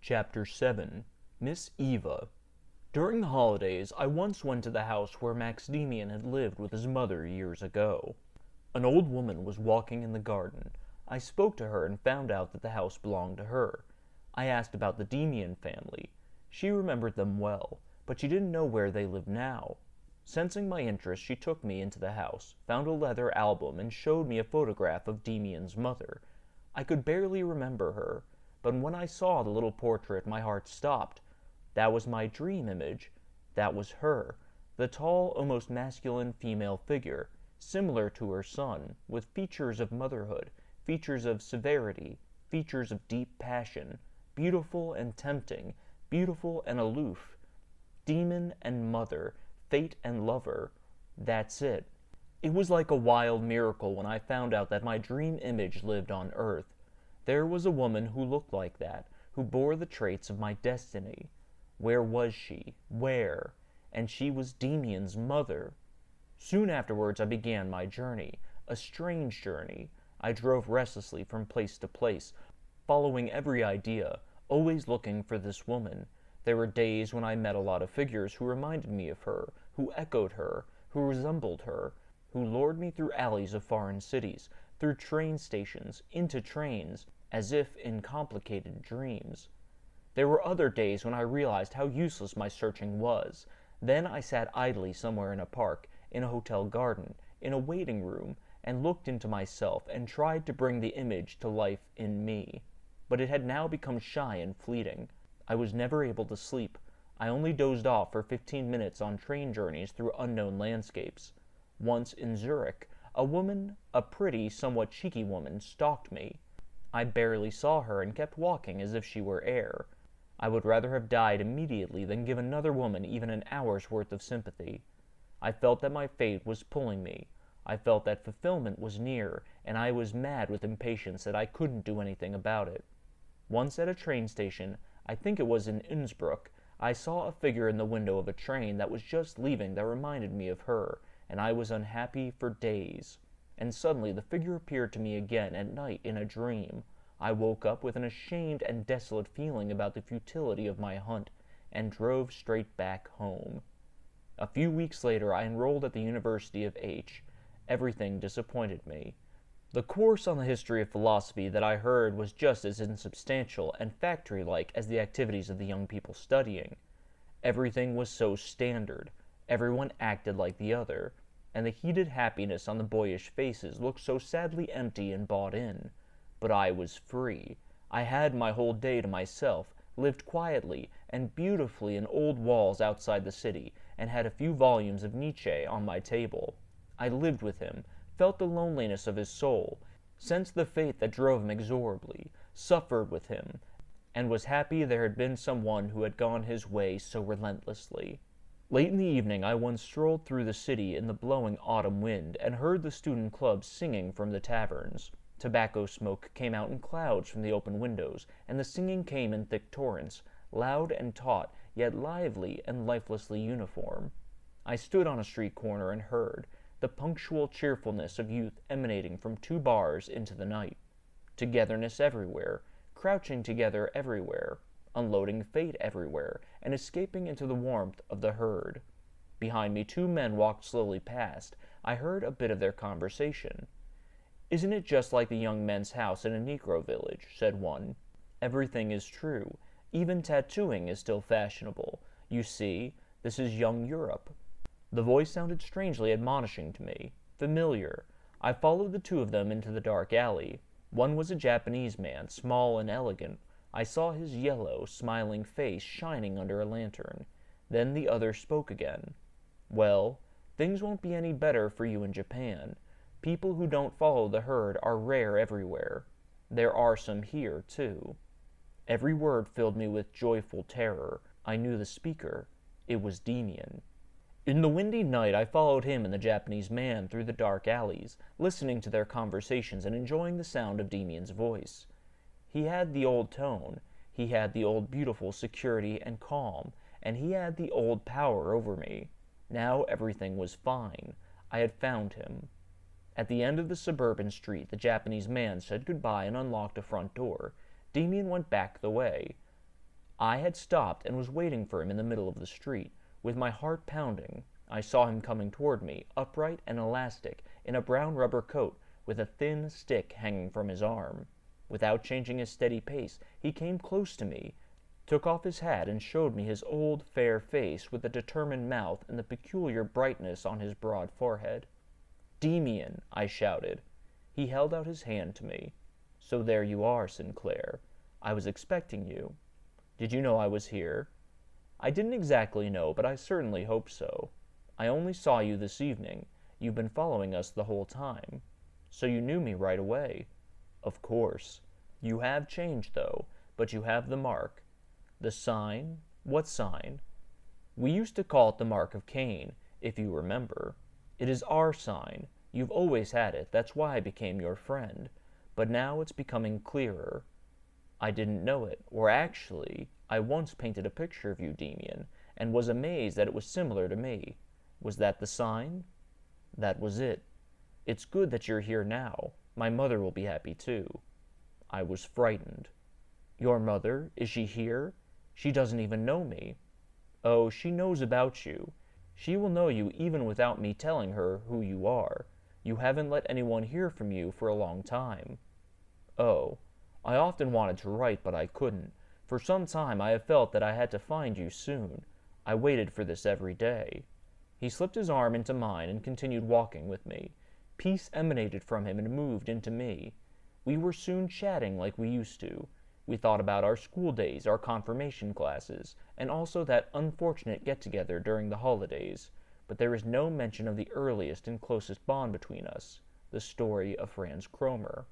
Chapter 7 Miss Eva. During the holidays, I once went to the house where Demian had lived with his mother years ago. An old woman was walking in the garden. I spoke to her and found out that the house belonged to her. I asked about the Demian family. She remembered them well, but she didn't know where they lived now. Sensing my interest, she took me into the house, found a leather album, and showed me a photograph of Demian's mother. I could barely remember her, but when I saw the little portrait, my heart stopped. That was my dream image. That was her, the tall, almost masculine female figure, similar to her son, with features of motherhood, features of severity, features of deep passion, beautiful and tempting, beautiful and aloof. Demon and mother, fate and lover. That's it. It was like a wild miracle when I found out that my dream image lived on Earth. There was a woman who looked like that, who bore the traits of my destiny. Where was she? Where? And she was Demian's mother. Soon afterwards I began my journey, a strange journey. I drove restlessly from place to place, following every idea, always looking for this woman. There were days when I met a lot of figures who reminded me of her, who echoed her, who resembled her, who lured me through alleys of foreign cities, through train stations, into trains, as if in complicated dreams. There were other days when I realized how useless my searching was. Then I sat idly somewhere in a park, in a hotel garden, in a waiting room, and looked into myself and tried to bring the image to life in me. But it had now become shy and fleeting. I was never able to sleep. I only dozed off for 15 minutes on train journeys through unknown landscapes. Once in Zurich, a woman, a pretty, somewhat cheeky woman, stalked me. I barely saw her and kept walking as if she were air. I would rather have died immediately than give another woman even an hour's worth of sympathy. I felt that my fate was pulling me. I felt that fulfillment was near, and I was mad with impatience that I couldn't do anything about it. Once at a train station, I think it was in Innsbruck, I saw a figure in the window of a train that was just leaving that reminded me of her, and I was unhappy for days. And suddenly the figure appeared to me again at night in a dream. I woke up with an ashamed and desolate feeling about the futility of my hunt, and drove straight back home. A few weeks later I enrolled at the University of H. Everything disappointed me. The course on the history of philosophy that I heard was just as insubstantial and factory-like as the activities of the young people studying. Everything was so standard. Everyone acted like the other, and the heated happiness on the boyish faces looked so sadly empty and bought in. But I was free. I had my whole day to myself, lived quietly and beautifully in old walls outside the city, and had a few volumes of Nietzsche on my table. I lived with him, felt the loneliness of his soul, sensed the fate that drove him inexorably, suffered with him, and was happy there had been someone who had gone his way so relentlessly. Late in the evening I once strolled through the city in the blowing autumn wind, and heard the student clubs singing from the taverns. Tobacco smoke came out in clouds from the open windows, and the singing came in thick torrents, loud and taut, yet lively and lifelessly uniform. I stood on a street corner and heard the punctual cheerfulness of youth emanating from 2 bars into the night. Togetherness everywhere, crouching together everywhere, unloading fate everywhere, and escaping into the warmth of the herd. Behind me 2 men walked slowly past. I heard a bit of their conversation. "Isn't it just like the young men's house in a Negro village?" said one. "Everything is true. Even tattooing is still fashionable. You see, this is young Europe." The voice sounded strangely admonishing to me, familiar. I followed the 2 of them into the dark alley. One was a Japanese man, small and elegant. I saw his yellow, smiling face shining under a lantern. Then the other spoke again. "Well, things won't be any better for you in Japan. People who don't follow the herd are rare everywhere. There are some here, too." Every word filled me with joyful terror. I knew the speaker. It was Demian. In the windy night I followed him and the Japanese man through the dark alleys, listening to their conversations and enjoying the sound of Demian's voice. He had the old tone, he had the old beautiful security and calm, and he had the old power over me. Now everything was fine. I had found him. At the end of the suburban street, the Japanese man said goodbye and unlocked a front door. Demian went back the way. I had stopped and was waiting for him in the middle of the street, with my heart pounding. I saw him coming toward me, upright and elastic, in a brown rubber coat, with a thin stick hanging from his arm. Without changing his steady pace, he came close to me, took off his hat, and showed me his old, fair face, with the determined mouth and the peculiar brightness on his broad forehead. "Demian!" I shouted. He held out his hand to me. "So there you are, Sinclair. I was expecting you. Did you know I was here?" "I didn't exactly know, but I certainly hoped so. I only saw you this evening. You've been following us the whole time. So you knew me right away." "Of course. You have changed, though, but you have the mark." "The sign? What sign?" "We used to call it the mark of Cain, if you remember. It is our sign. You've always had it. That's why I became your friend. But now it's becoming clearer. I didn't know it, or actually, I once painted a picture of you, Demian, and was amazed that it was similar to me. Was that the sign?" "That was it. It's good that you're here now. My mother will be happy too." I was frightened. "Your mother? Is she here? She doesn't even know me." "Oh, she knows about you. She will know you even without me telling her who you are. You haven't let anyone hear from you for a long time." "Oh, I often wanted to write, but I couldn't. For some time I have felt that I had to find you soon. I waited for this every day." He slipped his arm into mine and continued walking with me. Peace emanated from him and moved into me. We were soon chatting like we used to. We thought about our school days, our confirmation classes, and also that unfortunate get-together during the holidays. But there is no mention of the earliest and closest bond between us, the story of Franz Cromer.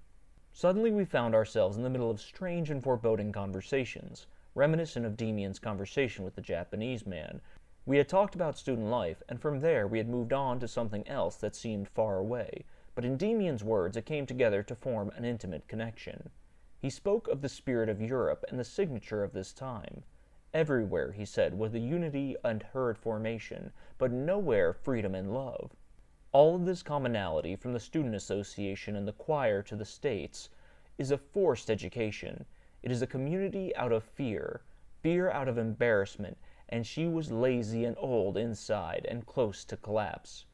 Suddenly we found ourselves in the middle of strange and foreboding conversations, reminiscent of Demian's conversation with the Japanese man. We had talked about student life, and from there we had moved on to something else that seemed far away, but in Demian's words it came together to form an intimate connection. He spoke of the spirit of Europe and the signature of this time. Everywhere, he said, was the unity and herd formation, but nowhere freedom and love. All of this commonality, from the student association and the choir to the states, is a forced education. It is a community out of fear, fear out of embarrassment, and she was lazy and old inside and close to collapse.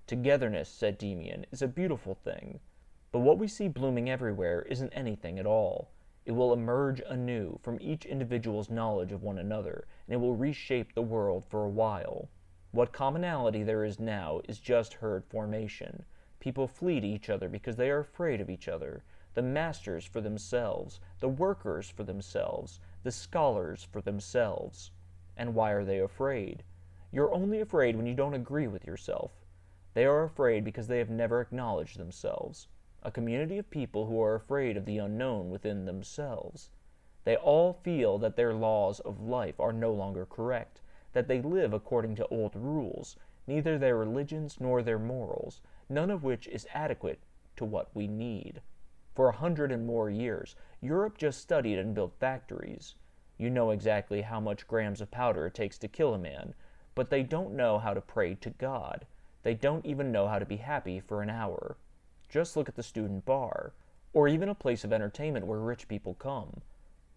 Togetherness, said Demian, is a beautiful thing. But what we see blooming everywhere isn't anything at all. It will emerge anew from each individual's knowledge of one another, and it will reshape the world for a while. What commonality there is now is just herd formation. People flee to each other because they are afraid of each other. The masters for themselves, the workers for themselves, the scholars for themselves. And why are they afraid? You're only afraid when you don't agree with yourself. They are afraid because they have never acknowledged themselves. A community of people who are afraid of the unknown within themselves. They all feel that their laws of life are no longer correct, that they live according to old rules, neither their religions nor their morals, none of which is adequate to what we need. For 100 and more years, Europe just studied and built factories. You know exactly how much grams of powder it takes to kill a man, but they don't know how to pray to God. They don't even know how to be happy for an hour. Just look at the student bar, or even a place of entertainment where rich people come.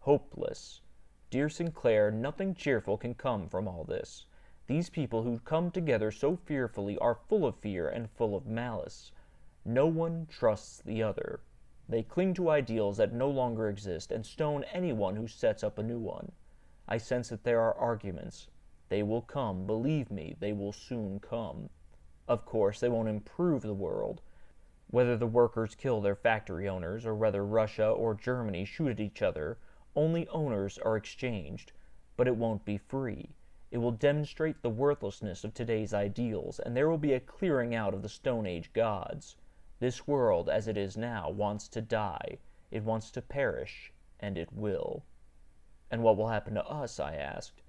Hopeless. Dear Sinclair, nothing cheerful can come from all this. These people who come together so fearfully are full of fear and full of malice. No one trusts the other. They cling to ideals that no longer exist and stone anyone who sets up a new one. I sense that there are arguments. They will come, believe me, they will soon come. Of course, they won't improve the world. Whether the workers kill their factory owners, or whether Russia or Germany shoot at each other, only owners are exchanged. But it won't be free. It will demonstrate the worthlessness of today's ideals, and there will be a clearing out of the Stone Age gods. This world, as it is now, wants to die. It wants to perish, and it will. And what will happen to us, I asked.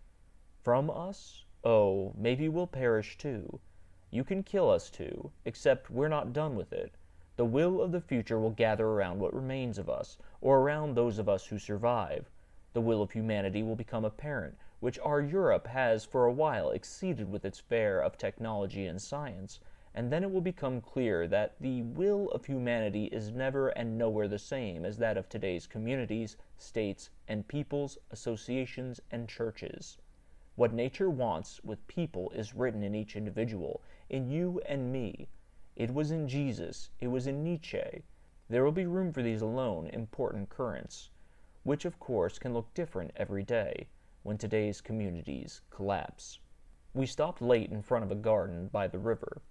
From us? Oh, maybe we'll perish too. You can kill us too, except we're not done with it. The will of the future will gather around what remains of us, or around those of us who survive. The will of humanity will become apparent, which our Europe has for a while exceeded with its fare of technology and science, and then it will become clear that the will of humanity is never and nowhere the same as that of today's communities, states, and peoples, associations, and churches. What nature wants with people is written in each individual, in you and me. It was in Jesus, it was in Nietzsche. There will be room for these alone important currents, which of course can look different every day when today's communities collapse. We stopped late in front of a garden by the river.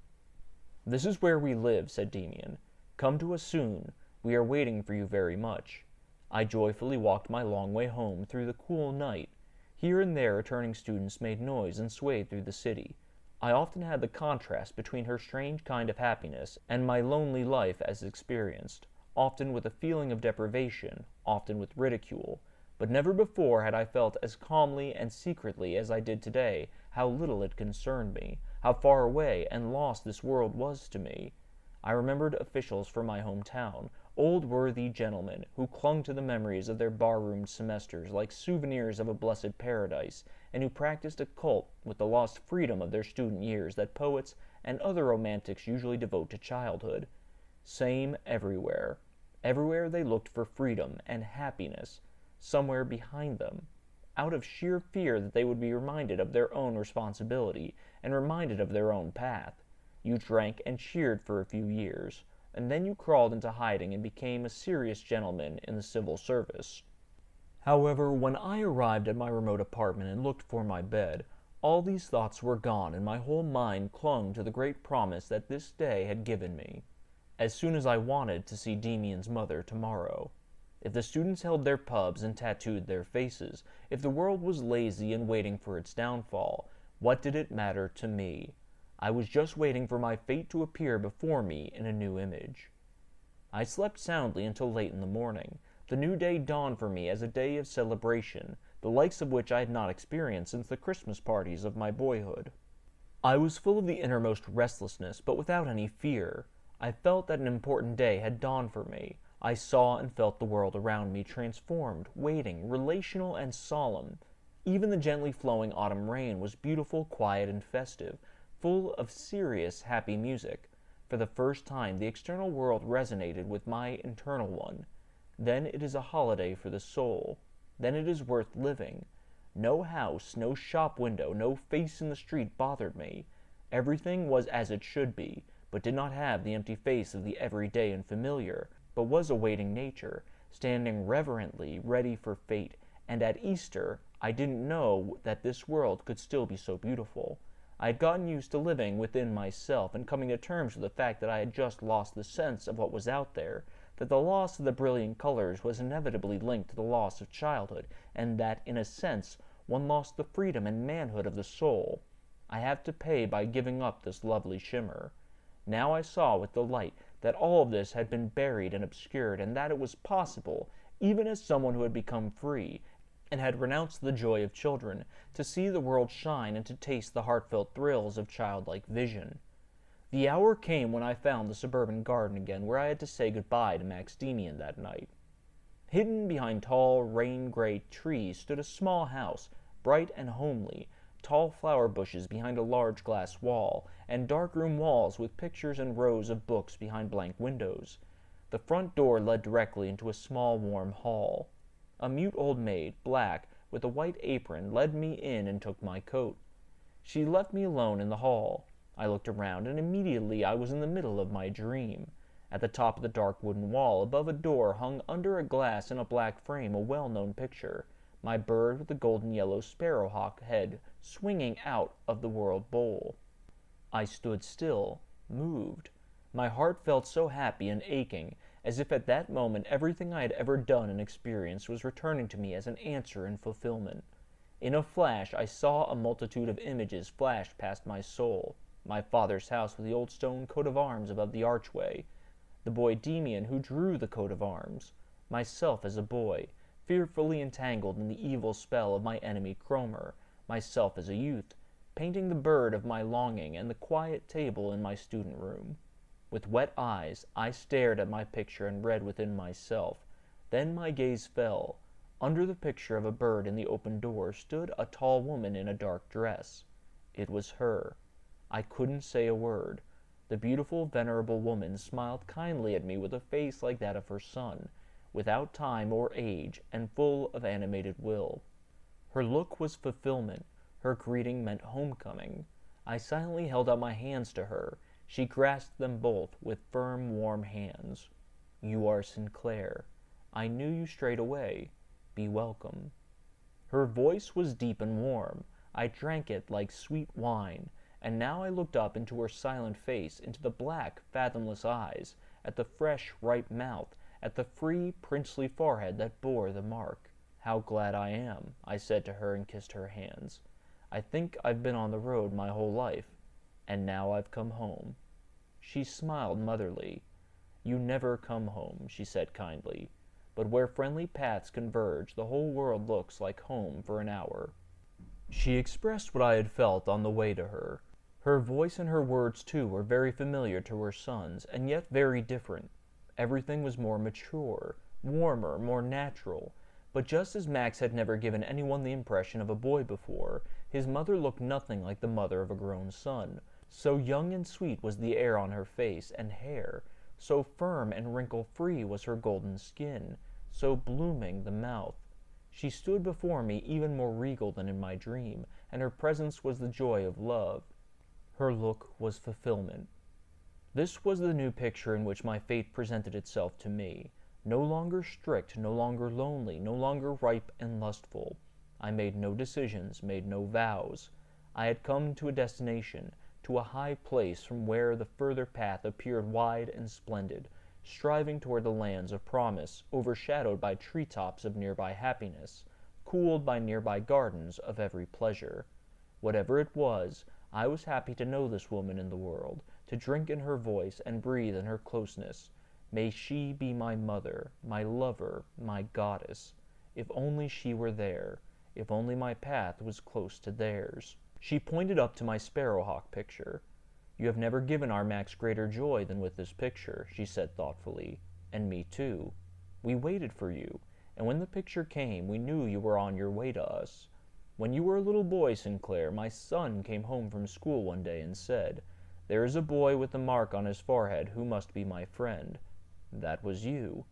"This is where we live," said Demian. "Come to us soon. We are waiting for you very much." I joyfully walked my long way home through the cool night. Here and there returning students made noise and swayed through the city. I often had the contrast between her strange kind of happiness and my lonely life as experienced, often with a feeling of deprivation, often with ridicule, but never before had I felt as calmly and secretly as I did today how little it concerned me, how far away and lost this world was to me. I remembered officials from my hometown, old worthy gentlemen who clung to the memories of their bar-roomed semesters like souvenirs of a blessed paradise, and who practiced a cult with the lost freedom of their student years that poets and other romantics usually devote to childhood. Same everywhere. Everywhere they looked for freedom and happiness, somewhere behind them, out of sheer fear that they would be reminded of their own responsibility and reminded of their own path. You drank and cheered for a few years, and then you crawled into hiding and became a serious gentleman in the civil service. However, when I arrived at my remote apartment and looked for my bed, all these thoughts were gone, and my whole mind clung to the great promise that this day had given me. As soon as I wanted to see Demian's mother tomorrow. If the students held their pubs and tattooed their faces, if the world was lazy and waiting for its downfall, what did it matter to me? I was just waiting for my fate to appear before me in a new image. I slept soundly until late in the morning. The new day dawned for me as a day of celebration, the likes of which I had not experienced since the Christmas parties of my boyhood. I was full of the innermost restlessness, but without any fear. I felt that an important day had dawned for me. I saw and felt the world around me transformed, waiting, relational and solemn. Even the gently flowing autumn rain was beautiful, quiet, and festive, full of serious, happy music. For the first time, the external world resonated with my internal one. Then it is a holiday for the soul. Then it is worth living. No house, no shop window, no face in the street bothered me. Everything was as it should be, but did not have the empty face of the everyday and familiar, but was awaiting nature, standing reverently ready for fate. And at Easter, I didn't know that this world could still be so beautiful. I had gotten used to living within myself and coming to terms with the fact that I had just lost the sense of what was out there, that the loss of the brilliant colors was inevitably linked to the loss of childhood, and that, in a sense, one lost the freedom and manhood of the soul. I have to pay by giving up this lovely shimmer. Now I saw with delight that all of this had been buried and obscured, and that it was possible, even as someone who had become free, and had renounced the joy of children, to see the world shine and to taste the heartfelt thrills of childlike vision. The hour came when I found the suburban garden again, where I had to say goodbye to Max Demian that night. Hidden behind tall, rain-gray trees stood a small house, bright and homely, tall flower bushes behind a large glass wall, and dark-room walls with pictures and rows of books behind blank windows. The front door led directly into a small, warm hall. A mute old maid, black, with a white apron, led me in and took my coat. She left me alone in the hall. I looked around, and immediately I was in the middle of my dream. At the top of the dark wooden wall, above a door, hung under a glass in a black frame a well-known picture, my bird with the golden yellow sparrowhawk head swinging out of the world bowl. I stood still, moved. My heart felt so happy and aching, as if at that moment everything I had ever done and experienced was returning to me as an answer and fulfillment. In a flash I saw a multitude of images flash past my soul. My father's house with the old stone coat of arms above the archway, the boy Demian who drew the coat of arms, myself as a boy, fearfully entangled in the evil spell of my enemy Cromer, myself as a youth, painting the bird of my longing, and the quiet table in my student room. With wet eyes, I stared at my picture and read within myself. Then my gaze fell. Under the picture of a bird in the open door stood a tall woman in a dark dress. It was her. I couldn't say a word. The beautiful, venerable woman smiled kindly at me with a face like that of her son, without time or age, and full of animated will. Her look was fulfillment. Her greeting meant homecoming. I silently held out my hands to her. She grasped them both with firm, warm hands. "You are Sinclair. I knew you straight away. Be welcome." Her voice was deep and warm. I drank it like sweet wine, and now I looked up into her silent face, into the black, fathomless eyes, at the fresh, ripe mouth, at the free, princely forehead that bore the mark. "How glad I am," I said to her and kissed her hands. "I think I've been on the road my whole life, and now I've come home." She smiled motherly. "You never come home," she said kindly, "but where friendly paths converge, the whole world looks like home for an hour." She expressed what I had felt on the way to her. Her voice and her words, too, were very familiar to her son's, and yet very different. Everything was more mature, warmer, more natural. But just as Max had never given anyone the impression of a boy before, his mother looked nothing like the mother of a grown son. So young and sweet was the air on her face and hair, so firm and wrinkle-free was her golden skin, so blooming the mouth. She stood before me even more regal than in my dream, and her presence was the joy of love. Her look was fulfillment. This was the new picture in which my fate presented itself to me. No longer strict, no longer lonely, no longer ripe and lustful. I made no decisions, made no vows. I had come to a destination, to a high place from where the further path appeared wide and splendid, striving toward the lands of promise, overshadowed by treetops of nearby happiness, cooled by nearby gardens of every pleasure. Whatever it was, I was happy to know this woman in the world, to drink in her voice and breathe in her closeness. May she be my mother, my lover, my goddess. If only she were there, if only my path was close to theirs. She pointed up to my sparrowhawk picture. "You have never given our Max greater joy than with this picture," she said thoughtfully, "and me too. We waited for you, and when the picture came, we knew you were on your way to us. When you were a little boy, Sinclair, my son came home from school one day and said, 'There is a boy with a mark on his forehead who must be my friend.' That was you.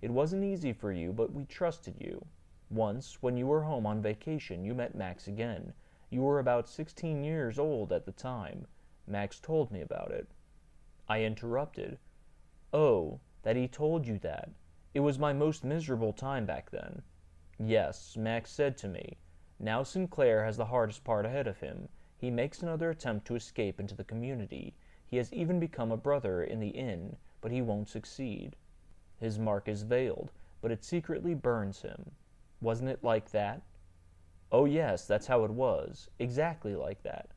It wasn't easy for you, but we trusted you. Once, when you were home on vacation, you met Max again. You were about 16 years old at the time. Max told me about it." I interrupted. "Oh, that he told you that. It was my most miserable time back then." "Yes, Max said to me, 'Now Sinclair has the hardest part ahead of him. He makes another attempt to escape into the community. He has even become a brother in the inn, but he won't succeed. His mark is veiled, but it secretly burns him.' Wasn't it like that?" "Oh yes, that's how it was. Exactly like that.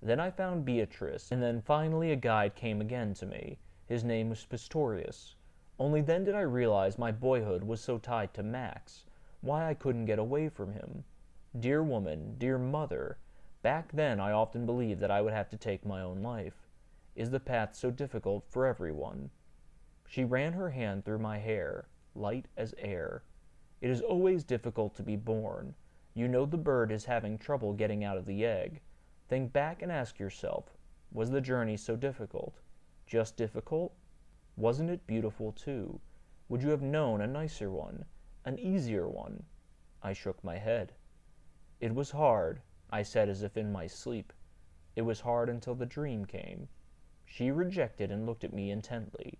Then I found Beatrice, and then finally a guide came again to me. His name was Pistorius. Only then did I realize my boyhood was so tied to Max, why I couldn't get away from him. Dear woman, dear mother, back then I often believed that I would have to take my own life. Is the path so difficult for everyone?" She ran her hand through my hair, light as air. "It is always difficult to be born. You know the bird is having trouble getting out of the egg. Think back and ask yourself, was the journey so difficult? Just difficult? Wasn't it beautiful too? Would you have known a nicer one, an easier one?" I shook my head. "It was hard," I said as if in my sleep. "It was hard until the dream came." She rejected and looked at me intently.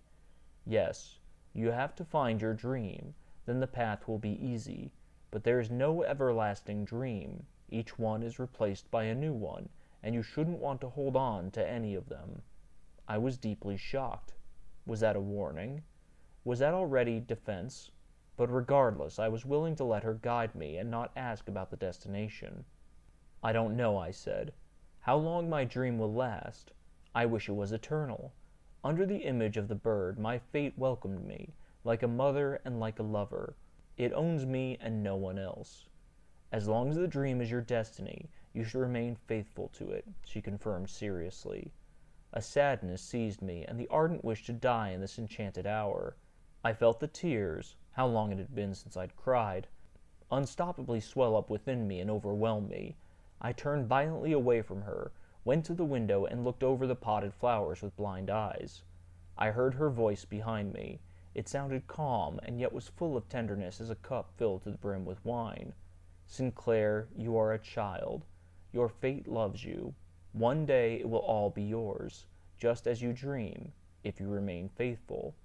"Yes, you have to find your dream, then the path will be easy. But there is no everlasting dream. Each one is replaced by a new one, and you shouldn't want to hold on to any of them." I was deeply shocked. Was that a warning? Was that already defense? But regardless, I was willing to let her guide me and not ask about the destination. "I don't know," I said, "how long my dream will last. I wish it was eternal. Under the image of the bird, my fate welcomed me, like a mother and like a lover. It owns me and no one else." "As long as the dream is your destiny, you should remain faithful to it," she confirmed seriously. A sadness seized me, and the ardent wish to die in this enchanted hour. I felt the tears, how long it had been since I'd cried, unstoppably swell up within me and overwhelm me. I turned violently away from her, went to the window and looked over the potted flowers with blind eyes. I heard her voice behind me. It sounded calm, and yet was full of tenderness as a cup filled to the brim with wine. Sinclair, you are a child. Your fate loves you. One day it will all be yours, just as you dream, if you remain faithful.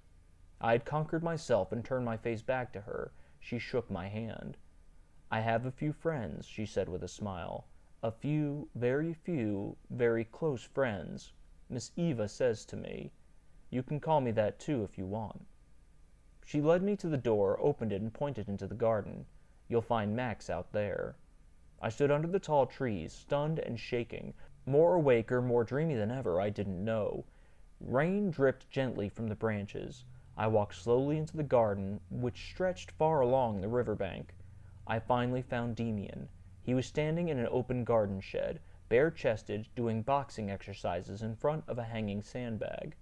I had conquered myself and turned my face back to her. She shook my hand. I have a few friends, she said with a smile. A few, very close friends. Miss Eva says to me, "You can call me that too if you want." She led me to the door, opened it, and pointed into the garden. "You'll find Max out there." I stood under the tall trees, stunned and shaking, more awake or more dreamy than ever, I didn't know. Rain dripped gently from the branches. I walked slowly into the garden, which stretched far along the riverbank. I finally found Demian. He was standing in an open garden shed, bare-chested, doing boxing exercises in front of a hanging sandbag.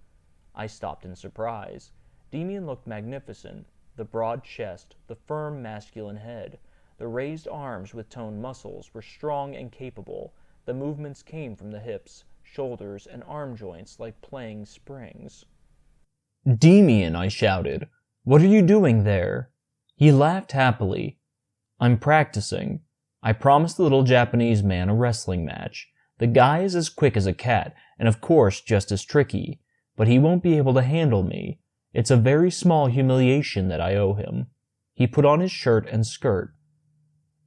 I stopped in surprise. Demian looked magnificent. The broad chest, the firm masculine head, the raised arms with toned muscles were strong and capable. The movements came from the hips, shoulders, and arm joints like playing springs. "Demian," I shouted, "what are you doing there?" He laughed happily. "I'm practicing. I promised the little Japanese man a wrestling match. The guy is as quick as a cat, and of course just as tricky, but he won't be able to handle me. It's a very small humiliation that I owe him." He put on his shirt and skirt.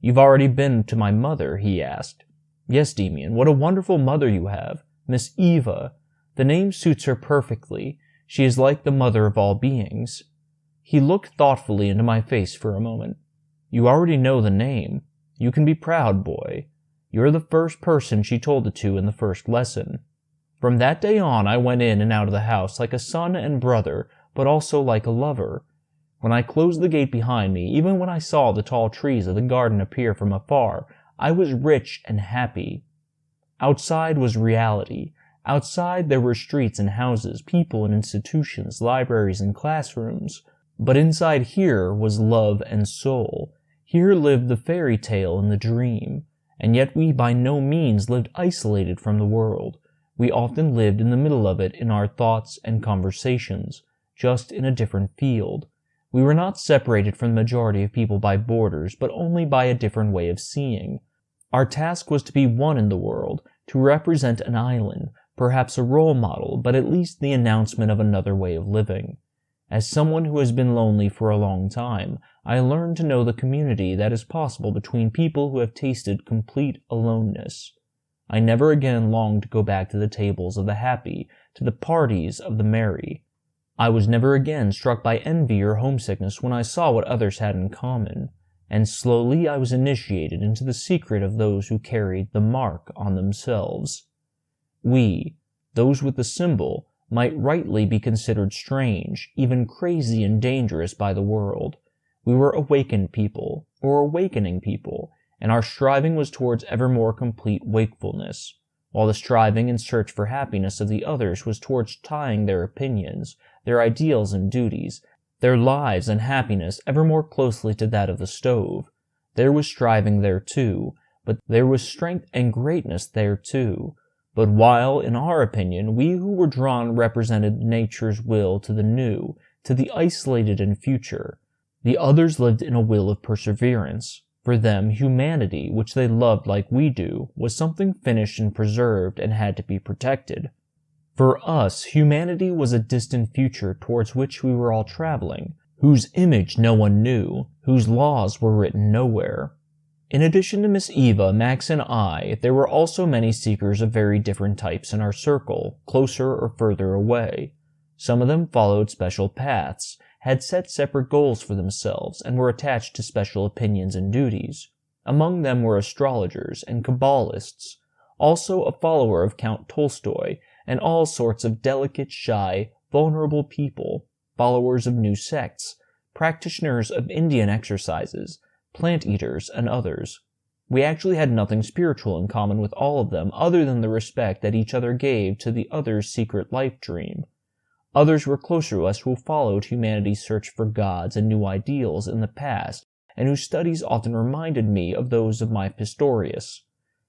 "You've already been to my mother?" he asked. "Yes, Demian, what a wonderful mother you have. Miss Eva. The name suits her perfectly. She is like the mother of all beings." He looked thoughtfully into my face for a moment. "You already know the name. You can be proud, boy. You're the first person she told it to in the first lesson." From that day on, I went in and out of the house like a son and brother, but also like a lover. When I closed the gate behind me, even when I saw the tall trees of the garden appear from afar, I was rich and happy. Outside was reality. Outside there were streets and houses, people and institutions, libraries and classrooms. But inside here was love and soul. Here lived the fairy tale and the dream. And yet we by no means lived isolated from the world. We often lived in the middle of it in our thoughts and conversations, just in a different field. We were not separated from the majority of people by borders, but only by a different way of seeing. Our task was to be one in the world, to represent an island, perhaps a role model, but at least the announcement of another way of living. As someone who has been lonely for a long time, I learned to know the community that is possible between people who have tasted complete aloneness. I never again longed to go back to the tables of the happy, to the parties of the merry. I was never again struck by envy or homesickness when I saw what others had in common, and slowly I was initiated into the secret of those who carried the mark on themselves. We, those with the symbol, might rightly be considered strange, even crazy and dangerous by the world. We were awakened people, or awakening people, and our striving was towards ever more complete wakefulness, while the striving and search for happiness of the others was towards tying their opinions, their ideals and duties, their lives and happiness ever more closely to that of the stove. There was striving there too, but there was strength and greatness there too. But while, in our opinion, we who were drawn represented nature's will to the new, to the isolated and future, the others lived in a will of perseverance. For them, humanity, which they loved like we do, was something finished and preserved and had to be protected. For us, humanity was a distant future towards which we were all traveling, whose image no one knew, whose laws were written nowhere. In addition to Miss Eva, Max, and I, there were also many seekers of very different types in our circle, closer or further away. Some of them followed special paths, had set separate goals for themselves, and were attached to special opinions and duties. Among them were astrologers and Kabbalists, also a follower of Count Tolstoy, and all sorts of delicate, shy, vulnerable people, followers of new sects, practitioners of Indian exercises, plant-eaters, and others. We actually had nothing spiritual in common with all of them other than the respect that each other gave to the other's secret life dream. Others were closer to us who followed humanity's search for gods and new ideals in the past, and whose studies often reminded me of those of my Pistorius.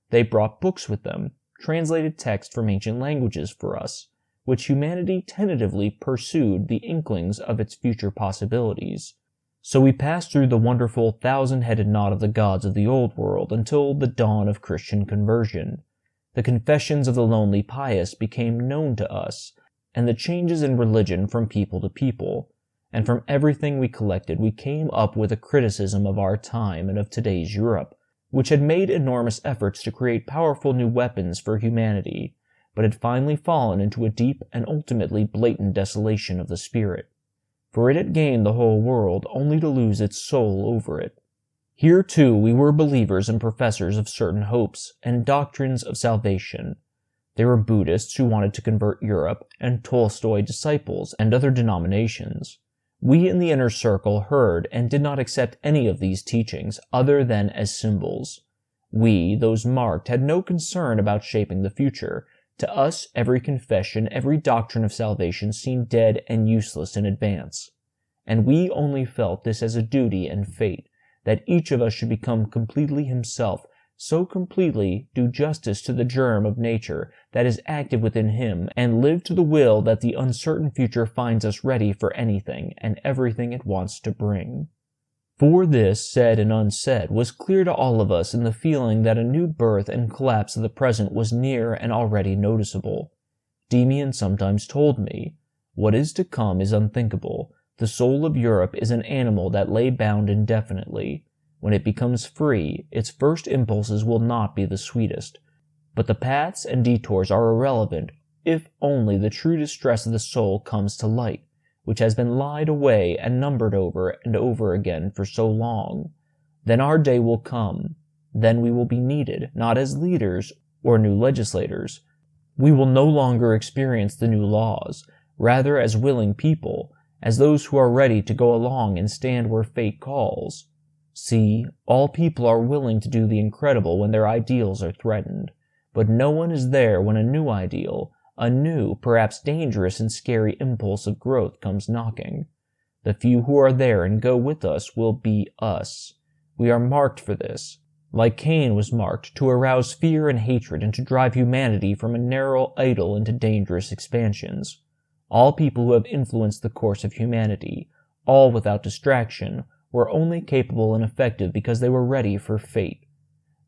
They brought books with them, translated text from ancient languages for us, which humanity tentatively pursued the inklings of its future possibilities. So we passed through the wonderful thousand-headed knot of the gods of the old world until the dawn of Christian conversion. The confessions of the lonely pious became known to us, and the changes in religion from people to people, and from everything we collected we came up with a criticism of our time and of today's Europe, which had made enormous efforts to create powerful new weapons for humanity, but had finally fallen into a deep and ultimately blatant desolation of the spirit. For it had gained the whole world only to lose its soul over it. Here, too, we were believers and professors of certain hopes and doctrines of salvation. There were Buddhists who wanted to convert Europe, and Tolstoy disciples and other denominations. We in the inner circle heard and did not accept any of these teachings other than as symbols. We, those marked, had no concern about shaping the future. To us, every confession, every doctrine of salvation seemed dead and useless in advance. And we only felt this as a duty and fate, that each of us should become completely himself, so completely do justice to the germ of nature that is active within him, and live to the will that the uncertain future finds us ready for anything and everything it wants to bring. For this, said and unsaid, was clear to all of us in the feeling that a new birth and collapse of the present was near and already noticeable. Demian sometimes told me, "What is to come is unthinkable. The soul of Europe is an animal that lay bound indefinitely. When it becomes free, its first impulses will not be the sweetest. But the paths and detours are irrelevant if only the true distress of the soul comes to light, which has been lied away and numbered over and over again for so long. Then our day will come. Then we will be needed, not as leaders or new legislators. We will no longer experience the new laws, rather as willing people, as those who are ready to go along and stand where fate calls. See, all people are willing to do the incredible when their ideals are threatened, but no one is there when a new ideal, a new, perhaps dangerous and scary impulse of growth comes knocking. The few who are there and go with us will be us. We are marked for this, like Cain was marked, to arouse fear and hatred and to drive humanity from a narrow idyll into dangerous expansions. All people who have influenced the course of humanity, all without distraction, were only capable and effective because they were ready for fate.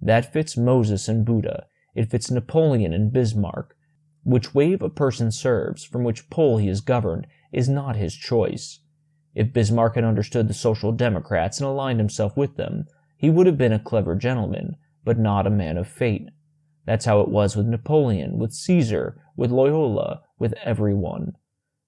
That fits Moses and Buddha. It fits Napoleon and Bismarck. Which wave a person serves, from which pole he is governed, is not his choice. If Bismarck had understood the Social Democrats and aligned himself with them, he would have been a clever gentleman, but not a man of fate. That's how it was with Napoleon, with Caesar, with Loyola, with everyone.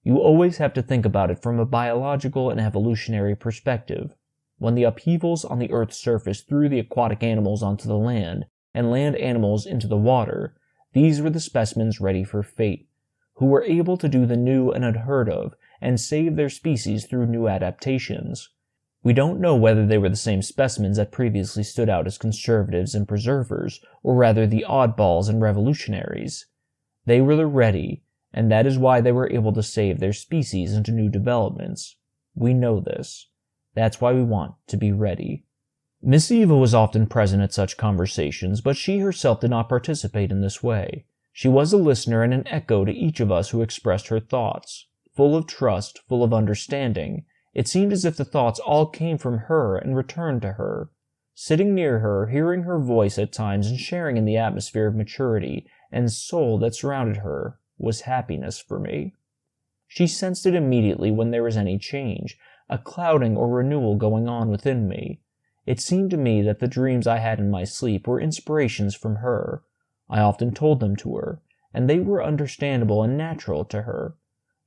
You always have to think about it from a biological and evolutionary perspective. When the upheavals on the Earth's surface threw the aquatic animals onto the land, and land animals into the water, these were the specimens ready for fate, who were able to do the new and unheard of, and save their species through new adaptations. We don't know whether they were the same specimens that previously stood out as conservatives and preservers, or rather the oddballs and revolutionaries. They were the ready, and that is why they were able to save their species into new developments. We know this. That's why we want to be ready. Miss Eva was often present at such conversations, but she herself did not participate in this way. She was a listener and an echo to each of us who expressed her thoughts. Full of trust, full of understanding, it seemed as if the thoughts all came from her and returned to her. Sitting near her, hearing her voice at times and sharing in the atmosphere of maturity and soul that surrounded her, was happiness for me. She sensed it immediately when there was any change, a clouding or renewal going on within me. It seemed to me that the dreams I had in my sleep were inspirations from her. I often told them to her, and they were understandable and natural to her.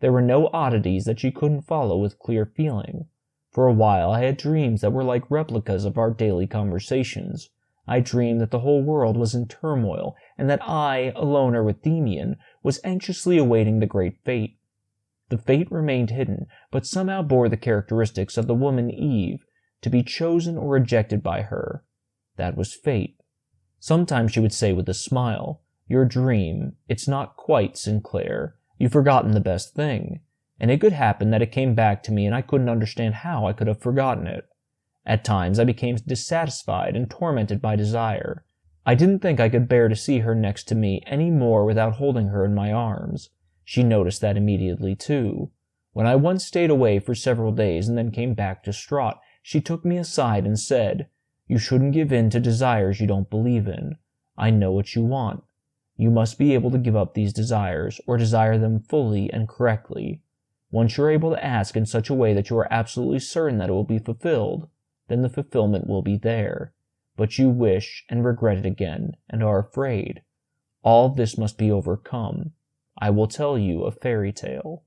There were no oddities that she couldn't follow with clear feeling. For a while I had dreams that were like replicas of our daily conversations. I dreamed that the whole world was in turmoil, and that I, alone or with Demian, was anxiously awaiting the great fate. The fate remained hidden, but somehow bore the characteristics of the woman Eve, to be chosen or rejected by her. That was fate. Sometimes she would say with a smile, "Your dream, it's not quite Sinclair. You've forgotten the best thing." And it could happen that it came back to me and I couldn't understand how I could have forgotten it. At times I became dissatisfied and tormented by desire. I didn't think I could bear to see her next to me any more without holding her in my arms. She noticed that immediately, too. When I once stayed away for several days and then came back distraught, she took me aside and said, "You shouldn't give in to desires you don't believe in. I know what you want. You must be able to give up these desires, or desire them fully and correctly. Once you're able to ask in such a way that you are absolutely certain that it will be fulfilled, then the fulfillment will be there. But you wish and regret it again, and are afraid. All this must be overcome. I will tell you a fairy tale."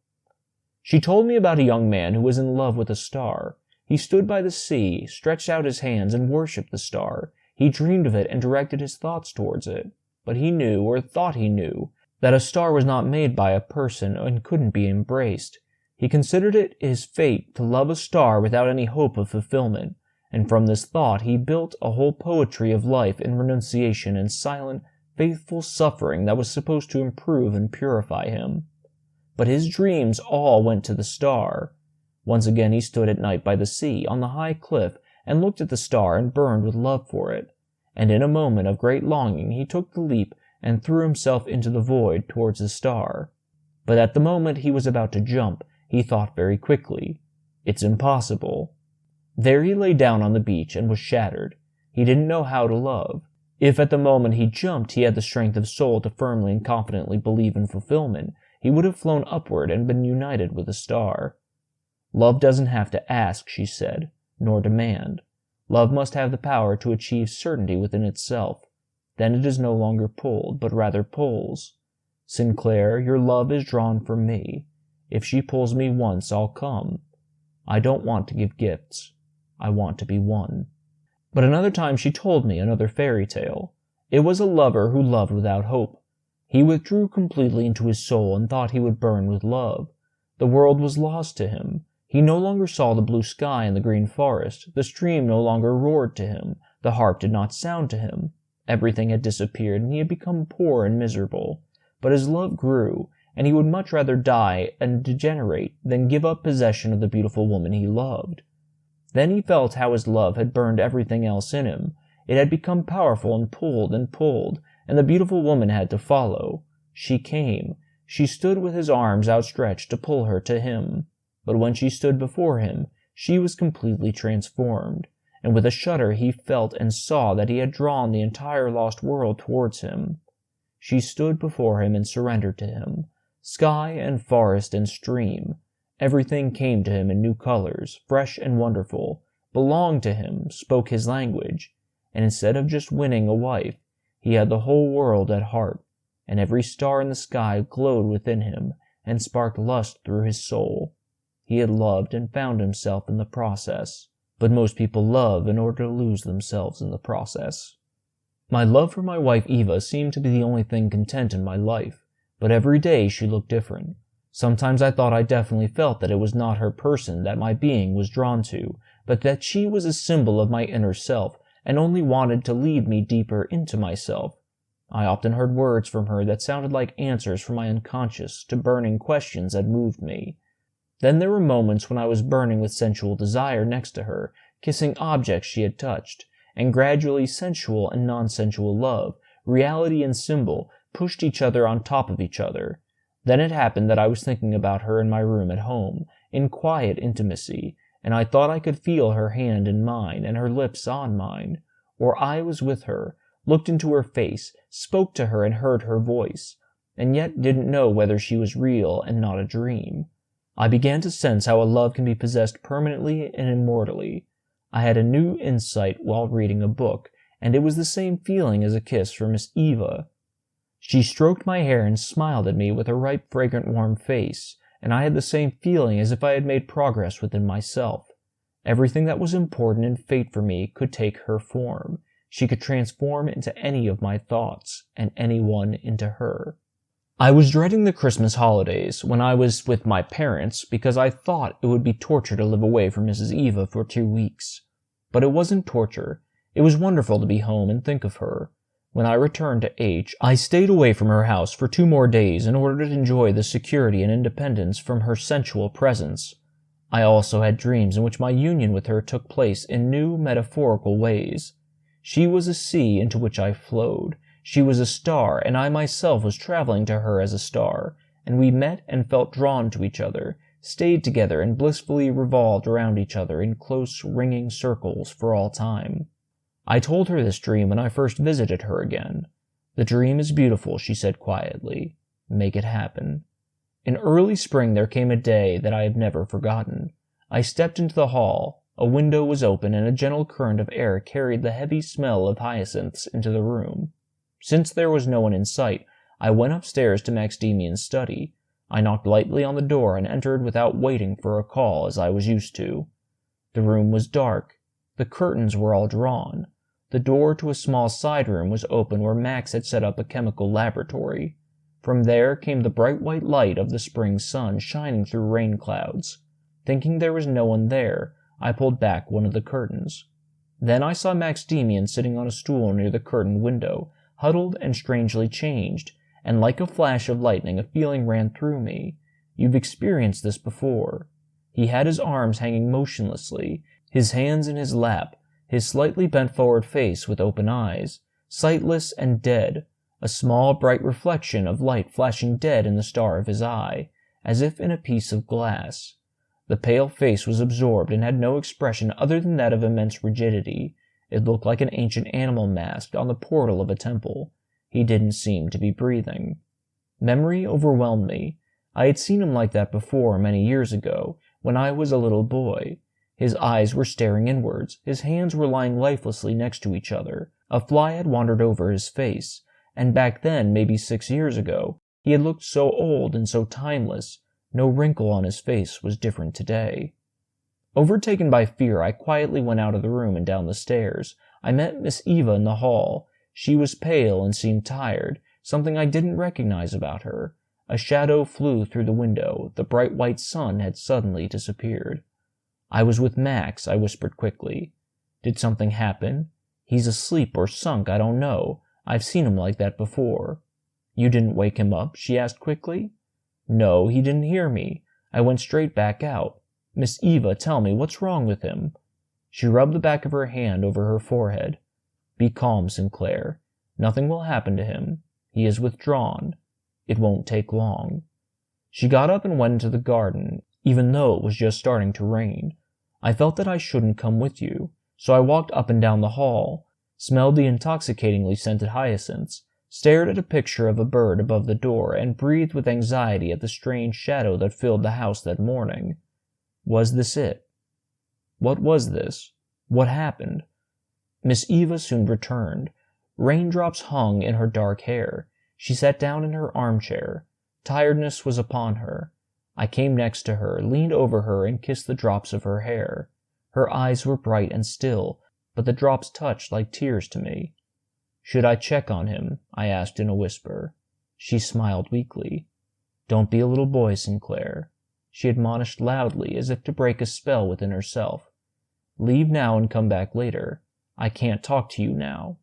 She told me about a young man who was in love with a star. He stood by the sea, stretched out his hands, and worshipped the star. He dreamed of it and directed his thoughts towards it. But he knew, or thought he knew, that a star was not made by a person and couldn't be embraced. He considered it his fate to love a star without any hope of fulfillment, and from this thought he built a whole poetry of life in renunciation and silent, faithful suffering that was supposed to improve and purify him. But his dreams all went to the star. Once again he stood at night by the sea, on the high cliff, and looked at the star and burned with love for it. And in a moment of great longing he took the leap and threw himself into the void towards the star. But at the moment he was about to jump, he thought very quickly, "It's impossible." There he lay down on the beach and was shattered. He didn't know how to love. If at the moment he jumped he had the strength of soul to firmly and confidently believe in fulfillment, he would have flown upward and been united with the star. "Love doesn't have to ask," she said, "nor demand. Love must have the power to achieve certainty within itself. Then it is no longer pulled, but rather pulls. Sinclair, your love is drawn from me. If she pulls me once, I'll come. I don't want to give gifts. I want to be won." But another time she told me another fairy tale. It was a lover who loved without hope. He withdrew completely into his soul and thought he would burn with love. The world was lost to him. He no longer saw the blue sky and the green forest. The stream no longer roared to him. The harp did not sound to him. Everything had disappeared, and he had become poor and miserable. But his love grew, and he would much rather die and degenerate than give up possession of the beautiful woman he loved. Then he felt how his love had burned everything else in him. It had become powerful and pulled, and the beautiful woman had to follow. She came. She stood with his arms outstretched to pull her to him. But when she stood before him, she was completely transformed, and with a shudder he felt and saw that he had drawn the entire lost world towards him. She stood before him and surrendered to him. Sky and forest and stream, everything came to him in new colors, fresh and wonderful, belonged to him, spoke his language, and instead of just winning a wife, he had the whole world at heart, and every star in the sky glowed within him and sparked lust through his soul. He had loved and found himself in the process, but most people love in order to lose themselves in the process. My love for my wife Eva seemed to be the only thing content in my life, but every day she looked different. Sometimes I thought I definitely felt that it was not her person that my being was drawn to, but that she was a symbol of my inner self and only wanted to lead me deeper into myself. I often heard words from her that sounded like answers from my unconscious to burning questions that moved me. Then there were moments when I was burning with sensual desire next to her, kissing objects she had touched, and gradually sensual and non-sensual love, reality and symbol, pushed each other on top of each other. Then it happened that I was thinking about her in my room at home, in quiet intimacy, and I thought I could feel her hand in mine and her lips on mine. Or I was with her, looked into her face, spoke to her and heard her voice, and yet didn't know whether she was real and not a dream. I began to sense how a love can be possessed permanently and immortally. I had a new insight while reading a book, and it was the same feeling as a kiss from Miss Eva. She stroked my hair and smiled at me with her ripe, fragrant, warm face, and I had the same feeling as if I had made progress within myself. Everything that was important and fate for me could take her form. She could transform into any of my thoughts, and anyone into her. I was dreading the Christmas holidays when I was with my parents because I thought it would be torture to live away from Mrs. Eva for 2 weeks. But it wasn't torture. It was wonderful to be home and think of her. When I returned to H, I stayed away from her house for 2 more days in order to enjoy the security and independence from her sensual presence. I also had dreams in which my union with her took place in new, metaphorical ways. She was a sea into which I flowed. She was a star, and I myself was traveling to her as a star, and we met and felt drawn to each other, stayed together and blissfully revolved around each other in close, ringing circles for all time. I told her this dream when I first visited her again. "The dream is beautiful," she said quietly. "Make it happen." In early spring there came a day that I have never forgotten. I stepped into the hall. A window was open, and a gentle current of air carried the heavy smell of hyacinths into the room. Since there was no one in sight, I went upstairs to Max Demian's study. I knocked lightly on the door and entered without waiting for a call, as I was used to. The room was dark. The curtains were all drawn. The door to a small side room was open where Max had set up a chemical laboratory. From there came the bright white light of the spring sun shining through rain clouds. Thinking there was no one there, I pulled back one of the curtains. Then I saw Max Demian sitting on a stool near the curtained window, huddled and strangely changed, and like a flash of lightning a feeling ran through me. You've experienced this before. He had his arms hanging motionlessly, his hands in his lap, his slightly bent forward face with open eyes, sightless and dead, a small bright reflection of light flashing dead in the star of his eye, as if in a piece of glass. The pale face was absorbed and had no expression other than that of immense rigidity. It looked like an ancient animal masked on the portal of a temple. He didn't seem to be breathing. Memory overwhelmed me. I had seen him like that before many years ago, when I was a little boy. His eyes were staring inwards, his hands were lying lifelessly next to each other. A fly had wandered over his face, and back then, maybe 6 years ago, he had looked so old and so timeless. No wrinkle on his face was different today. Overtaken by fear, I quietly went out of the room and down the stairs. I met Miss Eva in the hall. She was pale and seemed tired, something I didn't recognize about her. A shadow flew through the window. The bright white sun had suddenly disappeared. "I was with Max," I whispered quickly. "Did something happen? He's asleep or sunk, I don't know. I've seen him like that before." "You didn't wake him up?" she asked quickly. "No, he didn't hear me. I went straight back out. Miss Eva, tell me, what's wrong with him?" She rubbed the back of her hand over her forehead. "Be calm, Sinclair. Nothing will happen to him. He is withdrawn. It won't take long." She got up and went into the garden, even though it was just starting to rain. I felt that I shouldn't come with you, so I walked up and down the hall, smelled the intoxicatingly scented hyacinths, stared at a picture of a bird above the door, and breathed with anxiety at the strange shadow that filled the house that morning. Was this it? What was this? What happened? Miss Eva soon returned. Raindrops hung in her dark hair. She sat down in her armchair. Tiredness was upon her. I came next to her, leaned over her, and kissed the drops of her hair. Her eyes were bright and still, but the drops touched like tears to me. "Should I check on him?" I asked in a whisper. She smiled weakly. "Don't be a little boy, Sinclair," she admonished loudly, as if to break a spell within herself. "Leave now and come back later. I can't talk to you now."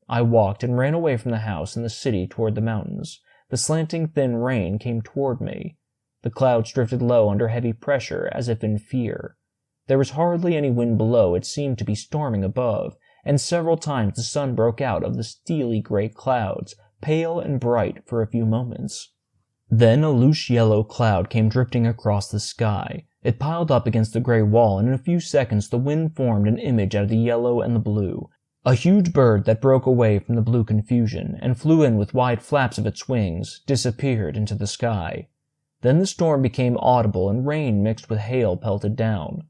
I walked and ran away from the house and the city toward the mountains. The slanting thin rain came toward me. The clouds drifted low under heavy pressure, as if in fear. There was hardly any wind below, it seemed to be storming above, and several times the sun broke out of the steely gray clouds, pale and bright for a few moments. Then a loose yellow cloud came drifting across the sky. It piled up against the gray wall, and in a few seconds the wind formed an image out of the yellow and the blue. A huge bird that broke away from the blue confusion, and flew in with wide flaps of its wings, disappeared into the sky. Then the storm became audible, and rain mixed with hail pelted down.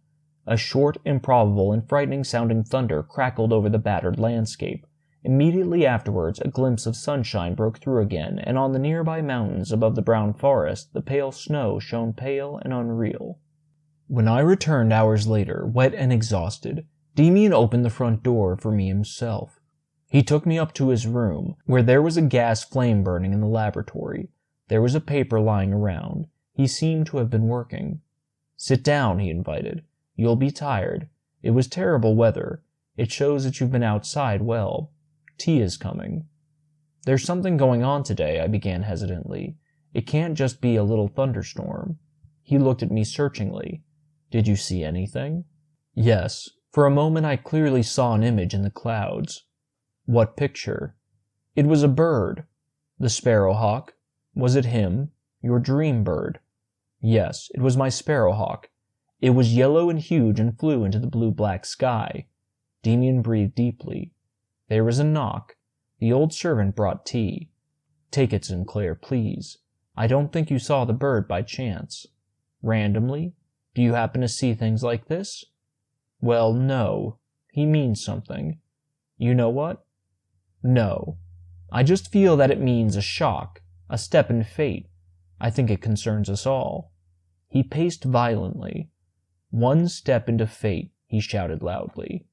A short, improbable, and frightening-sounding thunder crackled over the battered landscape. Immediately afterwards, a glimpse of sunshine broke through again, and on the nearby mountains above the brown forest, the pale snow shone pale and unreal. When I returned hours later, wet and exhausted, Demian opened the front door for me himself. He took me up to his room, where there was a gas flame burning in the laboratory. There was a paper lying around. He seemed to have been working. "Sit down," he invited. "You'll be tired. It was terrible weather. It shows that you've been outside well. Tea is coming." "There's something going on today," I began hesitantly. "It can't just be a little thunderstorm." He looked at me searchingly. "Did you see anything?" "Yes. For a moment I clearly saw an image in the clouds. What picture? It was a bird. The sparrowhawk. Was it him? Your dream bird? Yes, it was my sparrowhawk. It was yellow and huge and flew into the blue-black sky. Demian breathed deeply. There was a knock. The old servant brought tea. Take it, Sinclair, please. I don't think you saw the bird by chance. Randomly? Do you happen to see things like this? Well, no. He means something. You know what? No. I just feel that it means a shock, a step in fate. I think it concerns us all. He paced violently. One step into fate, he shouted loudly.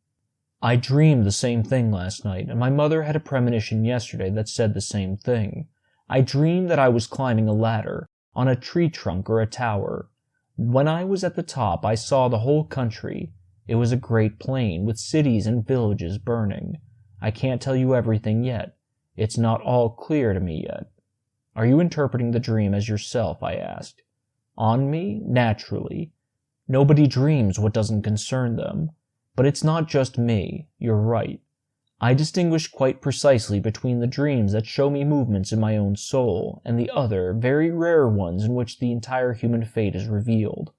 I dreamed the same thing last night, and my mother had a premonition yesterday that said the same thing. I dreamed that I was climbing a ladder, on a tree trunk or a tower. When I was at the top, I saw the whole country. It was a great plain, with cities and villages burning. I can't tell you everything yet. It's not all clear to me yet. Are you interpreting the dream as yourself? I asked. On me? Naturally. Nobody dreams what doesn't concern them. But it's not just me. You're right. I distinguish quite precisely between the dreams that show me movements in my own soul and the other, very rare ones in which the entire human fate is revealed.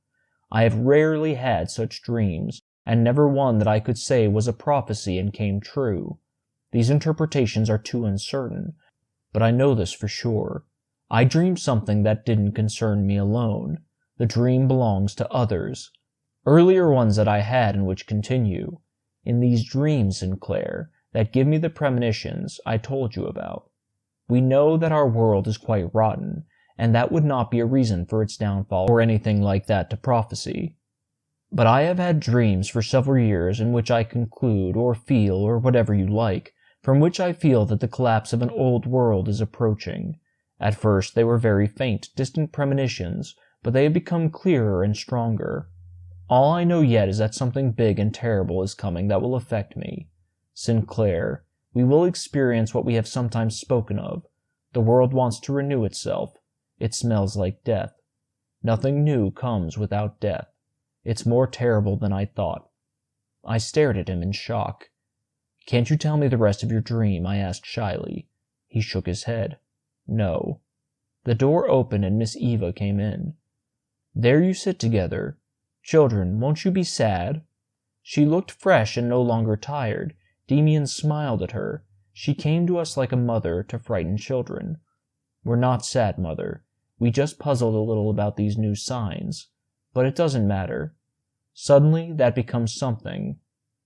I have rarely had such dreams, and never one that I could say was a prophecy and came true. These interpretations are too uncertain, but I know this for sure. I dreamed something that didn't concern me alone. The dream belongs to others. Earlier ones that I had and which continue. In these dreams, Sinclair, that give me the premonitions I told you about. We know that our world is quite rotten, and that would not be a reason for its downfall or anything like that to prophecy. But I have had dreams for several years in which I conclude, or feel, or whatever you like, from which I feel that the collapse of an old world is approaching. At first they were very faint, distant premonitions, but they have become clearer and stronger. All I know yet is that something big and terrible is coming that will affect me. Sinclair, we will experience what we have sometimes spoken of. The world wants to renew itself. It smells like death. Nothing new comes without death. It's more terrible than I thought. I stared at him in shock. Can't you tell me the rest of your dream? I asked shyly. He shook his head. No. The door opened and Miss Eva came in. There you sit together. Children, won't you be sad? She looked fresh and no longer tired. Demian smiled at her. She came to us like a mother to frighten children. We're not sad, Mother. We just puzzled a little about these new signs. But it doesn't matter. Suddenly, that becomes something.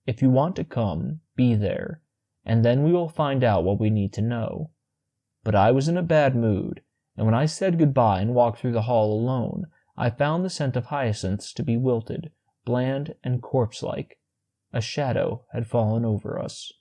If you want to come, be there, and then we will find out what we need to know. But I was in a bad mood, and when I said goodbye and walked through the hall alone, I found the scent of hyacinths to be wilted, bland, and corpse-like. A shadow had fallen over us.